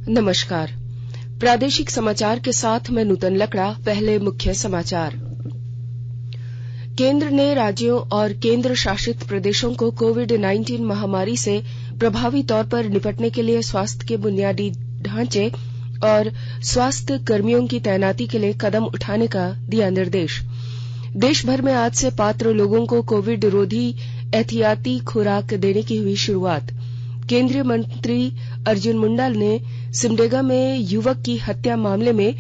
नमस्कार। प्रादेशिक समाचार के साथ मैं नूतन लकड़ा। पहले मुख्य समाचार। केंद्र ने राज्यों और केंद्र शासित प्रदेशों को कोविड-19 महामारी से प्रभावी तौर पर निपटने के लिए स्वास्थ्य के बुनियादी ढांचे और स्वास्थ्य कर्मियों की तैनाती के लिए कदम उठाने का दिया निर्देश। देश भर में आज से पात्र लोगों को कोविड रोधी एहतियाती खुराक देने की हुई शुरुआत। केंद्रीय मंत्री अर्जुन मुंडा ने सिमडेगा में युवक की हत्या मामले में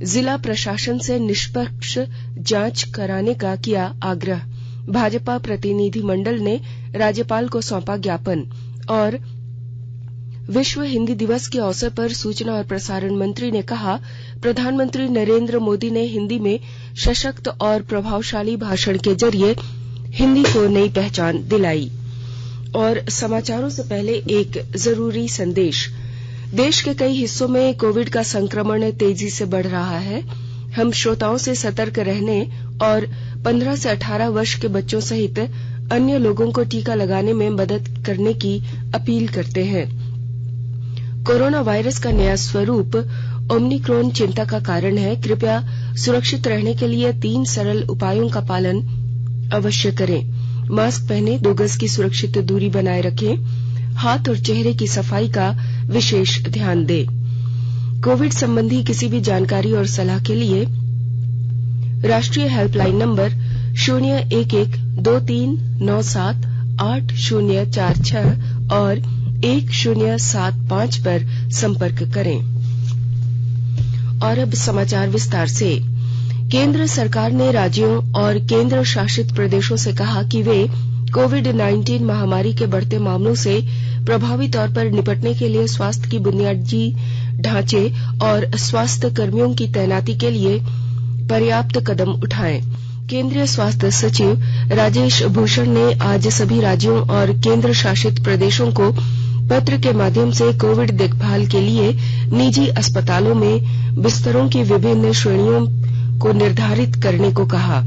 जिला प्रशासन से निष्पक्ष जांच कराने का किया आग्रह। भाजपा प्रतिनिधिमंडल ने राज्यपाल को सौंपा ज्ञापन। और विश्व हिंदी दिवस के अवसर पर सूचना और प्रसारण मंत्री ने कहा, प्रधानमंत्री नरेंद्र मोदी ने हिंदी में सशक्त और प्रभावशाली भाषण के जरिए हिंदी को नई पहचान दिलाई। और समाचारों से पहले एक जरूरी संदेश। देश के कई हिस्सों में कोविड का संक्रमण तेजी से बढ़ रहा है। हम श्रोताओं से सतर्क रहने और 15 से 18 वर्ष के बच्चों सहित अन्य लोगों को टीका लगाने में मदद करने की अपील करते हैं। कोरोना वायरस का नया स्वरूप ओमिक्रॉन चिंता का कारण है। कृपया सुरक्षित रहने के लिए 3 सरल उपायों का पालन अवश्य करें। मास्क पहनें, 2 गज की सुरक्षित दूरी बनाए रखें, हाथ और चेहरे की सफाई का विशेष ध्यान दें। कोविड संबंधी किसी भी जानकारी और सलाह के लिए राष्ट्रीय हेल्पलाइन नंबर 011-2397-8046 और 1075 पर संपर्क करें। और अब समाचार विस्तार से। केंद्र सरकार ने राज्यों और केंद्र शासित प्रदेशों से कहा कि वे कोविड-19 महामारी के बढ़ते मामलों से प्रभावी तौर पर निपटने के लिए स्वास्थ्य की बुनियादी ढांचे और स्वास्थ्य कर्मियों की तैनाती के लिए पर्याप्त कदम उठाएं। केंद्रीय स्वास्थ्य सचिव राजेश भूषण ने आज सभी राज्यों और केंद्र शासित प्रदेशों को पत्र के माध्यम से कोविड देखभाल के लिए निजी अस्पतालों में बिस्तरों की विभिन्न श्रेणियों को निर्धारित करने को कहा।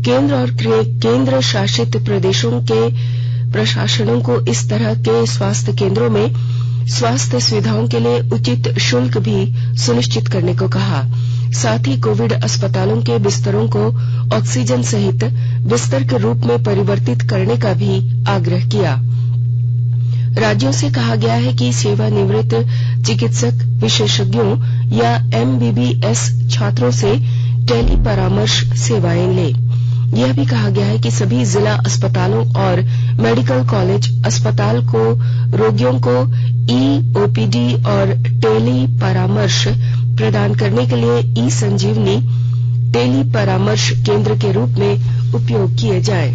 केंद्र और केंद्र शासित प्रदेशों के प्रशासनों को इस तरह के स्वास्थ्य केंद्रों में स्वास्थ्य सुविधाओं के लिए उचित शुल्क भी सुनिश्चित करने को कहा। साथ ही कोविड अस्पतालों के बिस्तरों को ऑक्सीजन सहित बिस्तर के रूप में परिवर्तित करने का भी आग्रह किया। राज्यों से कहा गया है कि सेवानिवृत्त चिकित्सक विशेषज्ञों या MBBS छात्रों से टेली परामर्श सेवाएं लें। यह भी कहा गया है कि सभी जिला अस्पतालों और मेडिकल कॉलेज अस्पताल को रोगियों को EOPD और टेली परामर्श प्रदान करने के लिए ई-संजीवनी टेली परामर्श केंद्र के रूप में उपयोग किए जाएं।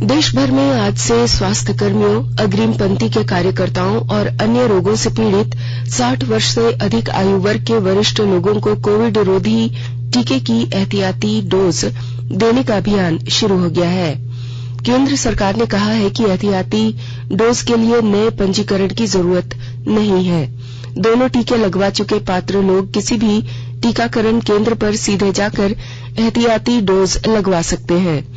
देश भर में आज से स्वास्थ्य कर्मियों, अग्रिम पंक्ति के कार्यकर्ताओं और अन्य रोगों से पीड़ित 60 वर्ष से अधिक आयु वर्ग के वरिष्ठ लोगों को कोविड रोधी टीके की एहतियाती डोज देने का अभियान शुरू हो गया है। केंद्र सरकार ने कहा है कि एहतियाती डोज के लिए नए पंजीकरण की जरूरत नहीं है। दोनों टीके लगवा चुके पात्र लोग किसी भी टीकाकरण केंद्र पर सीधे जाकर एहतियाती डोज लगवा सकते हैं।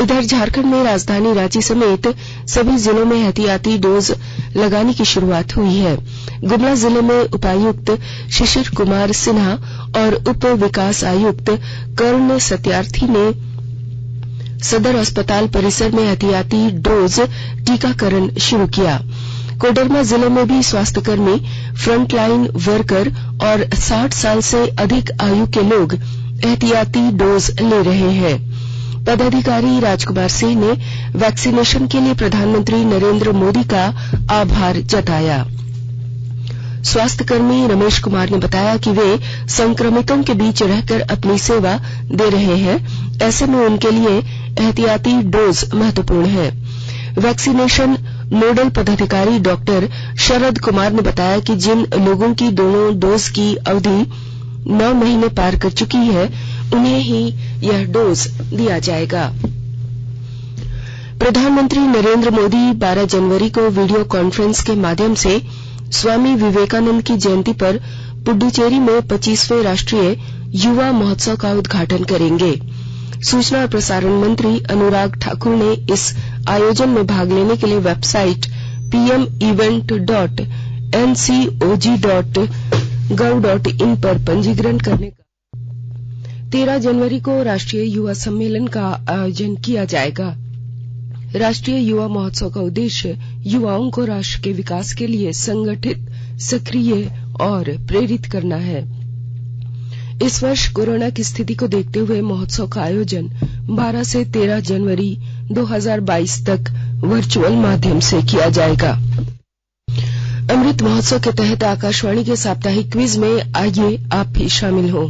इधर झारखंड में राजधानी रांची समेत सभी जिलों में एहतियाती डोज लगाने की शुरुआत हुई है। गुमला जिले में उपायुक्त शिशिर कुमार सिन्हा और उप विकास आयुक्त कर्ण सत्यार्थी ने सदर अस्पताल परिसर में एहतियाती डोज टीकाकरण शुरू किया। कोडरमा जिले में भी स्वास्थ्यकर्मी, फ्रंटलाइन वर्कर और 60 साल से अधिक आयु के लोग एहतियाती डोज ले रहे हैं। पदाधिकारी राजकुमार सिंह ने वैक्सीनेशन के लिए प्रधानमंत्री नरेंद्र मोदी का आभार जताया। स्वास्थ्यकर्मी रमेश कुमार ने बताया कि वे संक्रमितों के बीच रहकर अपनी सेवा दे रहे हैं। ऐसे में उनके लिए एहतियाती डोज महत्वपूर्ण है। वैक्सीनेशन नोडल पदाधिकारी डॉक्टर शरद कुमार ने बताया कि जिन लोगों की दोनों डोज की अवधि 9 महीने पार कर चुकी है उन्हें ही यह डोज दिया जाएगा। प्रधानमंत्री नरेंद्र मोदी 12 जनवरी को वीडियो कॉन्फ्रेंस के माध्यम से स्वामी विवेकानंद की जयंती पर पुडुचेरी में 25वें राष्ट्रीय युवा महोत्सव का उद्घाटन करेंगे। सूचना और प्रसारण मंत्री अनुराग ठाकुर ने इस आयोजन में भाग लेने के लिए वेबसाइट pmevent.ncog.gov.in पर पंजीकरण करने का 13 जनवरी को राष्ट्रीय युवा सम्मेलन का आयोजन किया जाएगा। राष्ट्रीय युवा महोत्सव का उद्देश्य युवाओं को राष्ट्र के विकास के लिए संगठित, सक्रिय और प्रेरित करना है। इस वर्ष कोरोना की स्थिति को देखते हुए महोत्सव का आयोजन 12 से 13 जनवरी 2022 तक वर्चुअल माध्यम से किया जाएगा। अमृत महोत्सव के तहत आकाशवाणी के साप्ताहिक क्विज में आइए आप भी शामिल हों।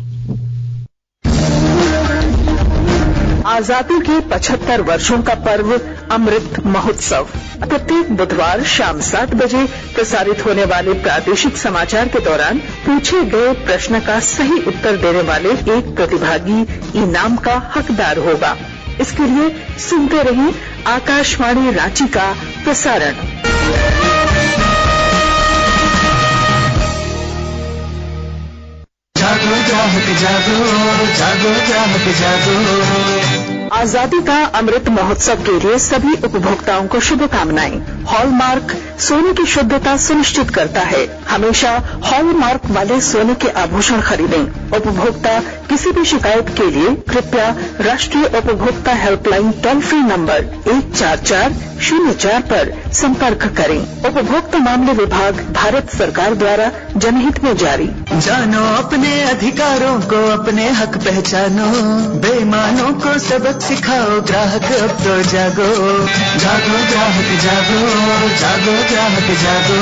आजादी के 75 वर्षों का पर्व अमृत महोत्सव प्रत्येक बुधवार शाम 7 बजे प्रसारित होने वाले प्रादेशिक समाचार के दौरान पूछे गए प्रश्न का सही उत्तर देने वाले एक प्रतिभागी इनाम का हकदार होगा। इसके लिए सुनते रहिए आकाशवाणी रांची का प्रसारण। जागो ग्राहक जागो, जागो ग्राहक जागो। आजादी का अमृत महोत्सव के लिए सभी उपभोक्ताओं को शुभकामनाएं। हॉलमार्क सोने की शुद्धता सुनिश्चित करता है। हमेशा हॉलमार्क वाले सोने के आभूषण खरीदें। उपभोक्ता किसी भी शिकायत के लिए कृपया राष्ट्रीय उपभोक्ता हेल्पलाइन टोल फ्री नंबर 14404 पर संपर्क करें। उपभोक्ता मामले विभाग, भारत सरकार द्वारा जनहित में जारी। जानो अपने अधिकारों को, अपने हक पहचानो, बेईमानों को सबक सिखाओ, ग्राहक अब तो जागो, जागो ग्राहक जागो, जागो ग्राहक जागो।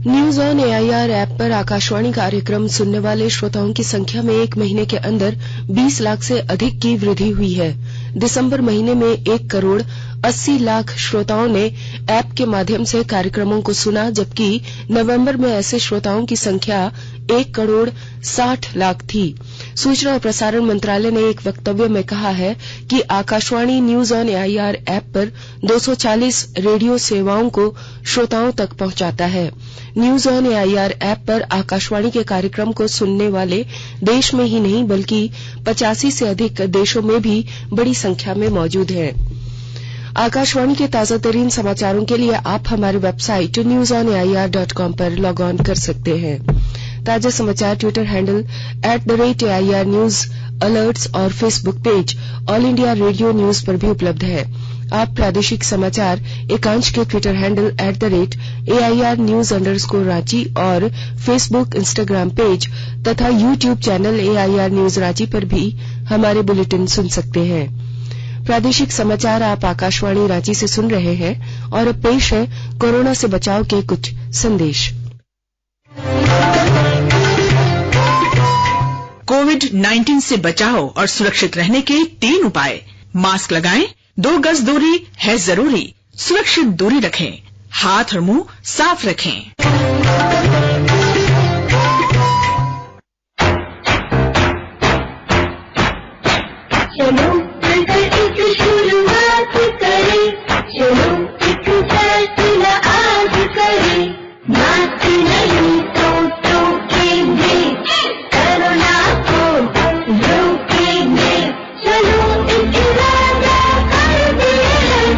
न्यूज ऑन एआईआर ऐप पर आकाशवाणी कार्यक्रम सुनने वाले श्रोताओं की संख्या में एक महीने के अंदर 20 लाख से अधिक की वृद्धि हुई है। दिसंबर महीने में 1 करोड़ 80 लाख श्रोताओं ने ऐप के माध्यम से कार्यक्रमों को सुना, जबकि नवंबर में ऐसे श्रोताओं की संख्या 1 करोड़ 60 लाख थी। सूचना और प्रसारण मंत्रालय ने एक वक्तव्य में कहा है कि Akashvani news on AIR app पर 240 रेडियो सेवाओं को श्रोताओं तक पहुंचाता है। न्यूज ऑन एआईआर ऐप पर आकाशवाणी के कार्यक्रम को सुनने वाले देश में ही नहीं बल्कि 85 से अधिक देशों में भी बड़ी संख्या में मौजूद हैं। आकाशवाणी के ताजा तरीन समाचारों के लिए आप हमारी वेबसाइट newsonair.com पर लॉग ऑन कर सकते हैं। ताजा समाचार Twitter handle @AIR news alerts और Facebook page All India Radio News पर भी उपलब्ध है। आप प्रादेशिक समाचार एकांश के Twitter handle @AIR news _Ranchi और फेसबुक, इंस्टाग्राम पेज तथा YouTube channel AIR news Ranchi पर भी हमारे बुलेटिन सुन सकते हैं। प्रादेशिक समाचार आप आकाशवाणी रांची से सुन रहे हैं और अब पेश है कोरोना से बचाव के कुछ संदेश। कोविड-19 से बचाव और सुरक्षित रहने के 3 उपाय। मास्क लगाएं, 2 गज दूरी है जरूरी, सुरक्षित दूरी रखें, हाथ और मुंह साफ रखें। चलो मिलकर एक शुरुआत करें, चलो एक फैसला आज करें, मास्क नहीं तो टोकेंगे, कोरोना को रोकेंगे, चलो एक इरादा करते हैं,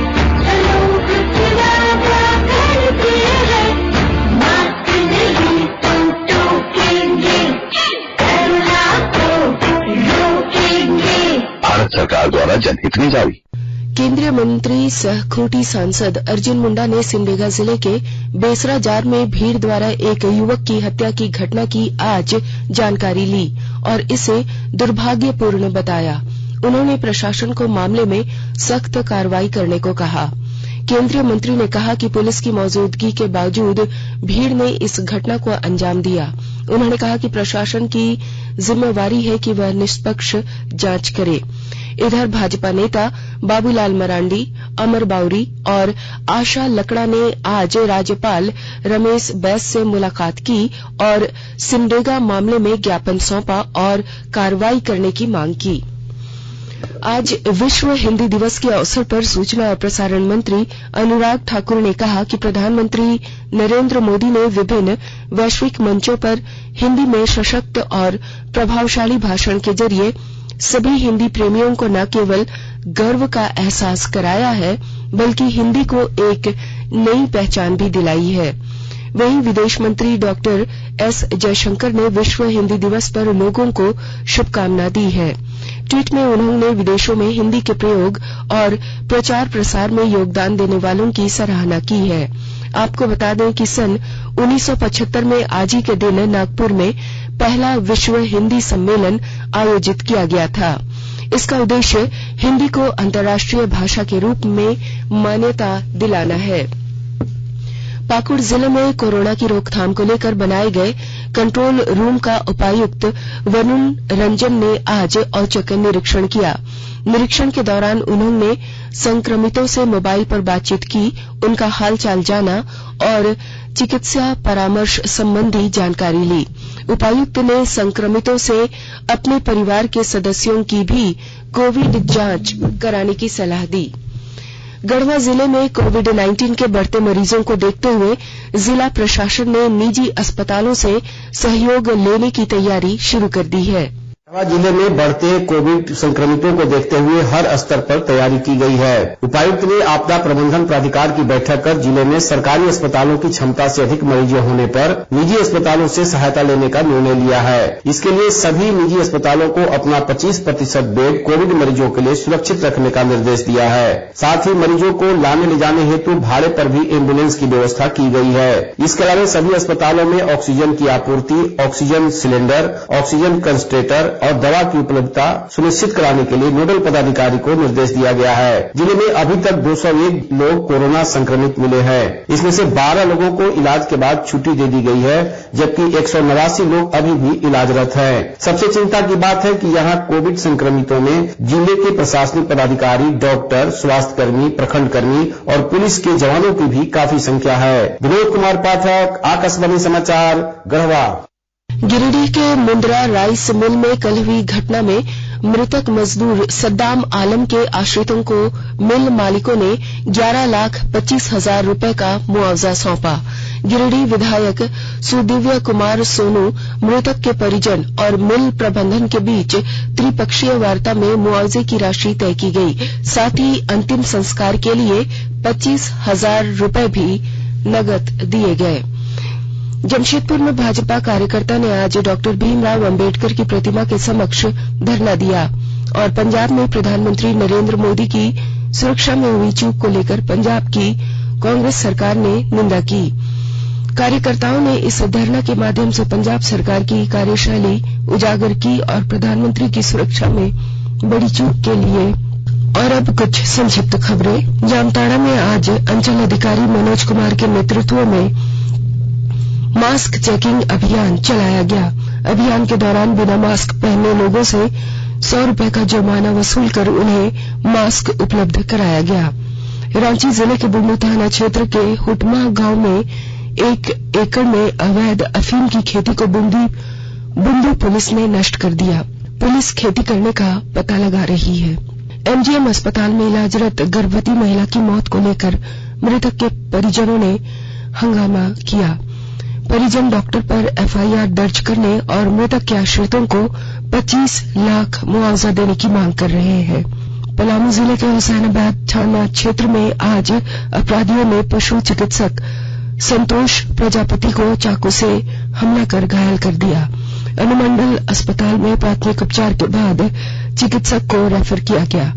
चलो एक इरादा करते हैं, मास्क नहीं तो टोकेंगे, कोरोना को रोकेंगे। भारत सरकार द्वारा जनहित में जारी। केंद्रीय मंत्री सह खूंटी सांसद अर्जुन मुंडा ने सिमडेगा जिले के बेसरा जार में भीड़ द्वारा एक युवक की हत्या की घटना की आज जानकारी ली और इसे दुर्भाग्यपूर्ण बताया। उन्होंने प्रशासन को मामले में सख्त कार्रवाई करने को कहा। केंद्रीय मंत्री ने कहा कि पुलिस की मौजूदगी के बावजूद भीड़ ने इस घटना को अंजाम दिया। उन्होंने कहा कि प्रशासन की जिम्मेवारी है कि वह निष्पक्ष जांच करे। इधर भाजपा नेता बाबूलाल मरांडी, अमर बाउरी और आशा लकड़ा ने आज राज्यपाल रमेश बैस से मुलाकात की और सिमडेगा मामले में ज्ञापन सौंपा और कार्रवाई करने की मांग की। आज विश्व हिंदी दिवस के अवसर पर सूचना और प्रसारण मंत्री अनुराग ठाकुर ने कहा कि प्रधानमंत्री नरेंद्र मोदी ने विभिन्न वैश्विक मंचों पर हिंदी में सशक्त और प्रभावशाली भाषण के जरिए सभी हिंदी प्रेमियों को न केवल गर्व का एहसास कराया है बल्कि हिंदी को एक नई पहचान भी दिलाई है। वहीं विदेश मंत्री डॉक्टर एस जयशंकर ने विश्व हिंदी दिवस पर लोगों को शुभकामना दी है। ट्वीट में उन्होंने विदेशों में हिंदी के प्रयोग और प्रचार प्रसार में योगदान देने वालों की सराहना की है। आपको बता दें कि सन 1975 में आज ही के दिन नागपुर में पहला विश्व हिंदी सम्मेलन आयोजित किया गया था। इसका उद्देश्य हिंदी को अंतर्राष्ट्रीय भाषा के रूप में मान्यता दिलाना है। पाकुड़ जिले में कोरोना की रोकथाम को लेकर बनाए गए कंट्रोल रूम का उपायुक्त वरुण रंजन ने आज औचक निरीक्षण किया। निरीक्षण के दौरान उन्होंने संक्रमितों से मोबाइल पर बातचीत की, उनका हालचाल जाना और चिकित्सा परामर्श संबंधी जानकारी ली। उपायुक्त ने संक्रमितों से अपने परिवार के सदस्यों की भी कोविड जांच कराने की सलाह दी। गढ़वा जिले में कोविड-19 के बढ़ते मरीजों को देखते हुए जिला प्रशासन ने निजी अस्पतालों से सहयोग लेने की तैयारी शुरू कर दी है। गढ़वा जिले में बढ़ते कोविड संक्रमितों को देखते हुए हर स्तर पर तैयारी की गई है। उपायुक्त ने आपदा प्रबंधन प्राधिकार की बैठक कर जिले में सरकारी अस्पतालों की क्षमता से अधिक मरीजों होने पर निजी अस्पतालों से सहायता लेने का निर्णय लिया है। इसके लिए सभी निजी अस्पतालों को अपना 25% बेड कोविड मरीजों के लिए सुरक्षित रखने का निर्देश दिया है। साथ ही मरीजों को लाने ले जाने हेतु भाड़े पर भी एम्बुलेंस की व्यवस्था की गई है। इसके अलावा सभी अस्पतालों में ऑक्सीजन की आपूर्ति, ऑक्सीजन सिलेंडर, ऑक्सीजन कंसंट्रेटर और दवा की उपलब्धता सुनिश्चित कराने के लिए नोडल पदाधिकारी को निर्देश दिया गया है। जिले में अभी तक 201 लोग कोरोना संक्रमित मिले हैं। इसमें से 12 लोगों को इलाज के बाद छुट्टी दे दी गई है, जबकि 189 लोग अभी भी इलाजरत हैं। सबसे चिंता की बात है कि यहाँ कोविड संक्रमितों में जिले के प्रशासनिक पदाधिकारी, डॉक्टर, स्वास्थ्यकर्मी, प्रखंड कर्मी और पुलिस के जवानों की भी काफी संख्या है। विनोद कुमार पाठक, आकाशवाणी समाचार, गढ़वा। गिरिडीह के मुंद्रा राइस मिल में कल हुई घटना में मृतक मजदूर सद्दाम आलम के आश्रितों को मिल मालिकों ने 11,25,000 रुपए का मुआवजा सौंपा। गिरिडीह विधायक सुदिव्य कुमार सोनू, मृतक के परिजन और मिल प्रबंधन के बीच त्रिपक्षीय वार्ता में मुआवजे की राशि तय की गई। साथ ही अंतिम संस्कार के लिए 25,000 रुपए भी नगद दिए गए। जमशेदपुर में भाजपा कार्यकर्ता ने आज डॉक्टर भीमराव अंबेडकर की प्रतिमा के समक्ष धरना दिया और पंजाब में प्रधानमंत्री नरेंद्र मोदी की सुरक्षा में हुई चूक को लेकर पंजाब की कांग्रेस सरकार ने निंदा की। कार्यकर्ताओं ने इस धरना के माध्यम से पंजाब सरकार की कार्यशैली उजागर की और प्रधानमंत्री की सुरक्षा में बड़ी चूक के लिए। और अब कुछ संक्षिप्त खबरें। जामताड़ा में आज अंचल अधिकारी मनोज कुमार के नेतृत्व में मास्क चेकिंग अभियान चलाया गया। अभियान के दौरान बिना मास्क पहने लोगों से 100 रुपए का जुर्माना वसूल कर उन्हें मास्क उपलब्ध कराया गया। रांची जिले के बुंडू थाना क्षेत्र के हुटमा गांव में 1 एकड़ में अवैध अफीम की खेती को बुंडू पुलिस ने नष्ट कर दिया। पुलिस खेती करने का पता लगा रही है। एमजीएम अस्पताल में इलाजरत गर्भवती महिला की मौत को लेकर मृतक के परिजनों ने हंगामा किया। परिजन डॉक्टर पर एफआईआर दर्ज करने और मृतक के आश्रितों को 25 लाख मुआवजा देने की मांग कर रहे हैं। पलामू जिले के हुसैनाबाद थाना क्षेत्र में आज अपराधियों ने पशु चिकित्सक संतोष प्रजापति को चाकू से हमला कर घायल कर दिया। अनुमंडल अस्पताल में प्राथमिक उपचार के बाद चिकित्सक को रेफर किया गया।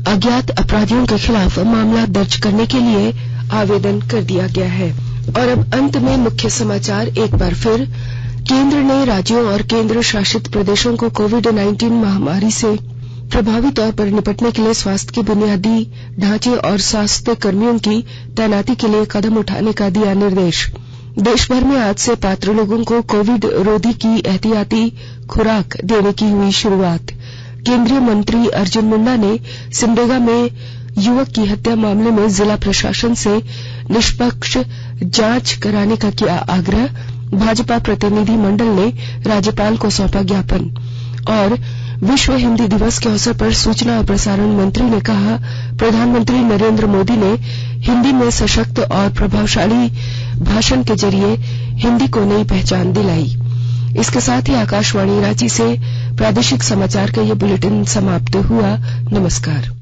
अज्ञात अपराधियों के खिलाफ मामला दर्ज करने के लिए आवेदन कर दिया गया है। और अब अंत में मुख्य समाचार एक बार फिर। केंद्र ने राज्यों और केंद्र शासित प्रदेशों को कोविड-19 महामारी से प्रभावी तौर पर निपटने के लिए स्वास्थ्य के बुनियादी ढांचे और स्वास्थ्य कर्मियों की तैनाती के लिए कदम उठाने का दिया निर्देश। देश भर में आज से पात्र लोगों को कोविड रोधी की एहतियाती खुराक देने की हुई शुरुआत। केंद्रीय मंत्री अर्जुन मुंडा ने सिमडेगा में युवक की हत्या मामले में जिला प्रशासन से निष्पक्ष जांच कराने का किया आग्रह। भाजपा प्रतिनिधि मंडल ने राज्यपाल को सौंपा ज्ञापन। और विश्व हिंदी दिवस के अवसर पर सूचना और प्रसारण मंत्री ने कहा, प्रधानमंत्री नरेंद्र मोदी ने हिंदी में सशक्त और प्रभावशाली भाषण के जरिए हिंदी को नई पहचान दिलाई। इसके साथ ही आकाशवाणी रांची से प्रादेशिक समाचार का ये बुलेटिन समाप्त हुआ। नमस्कार।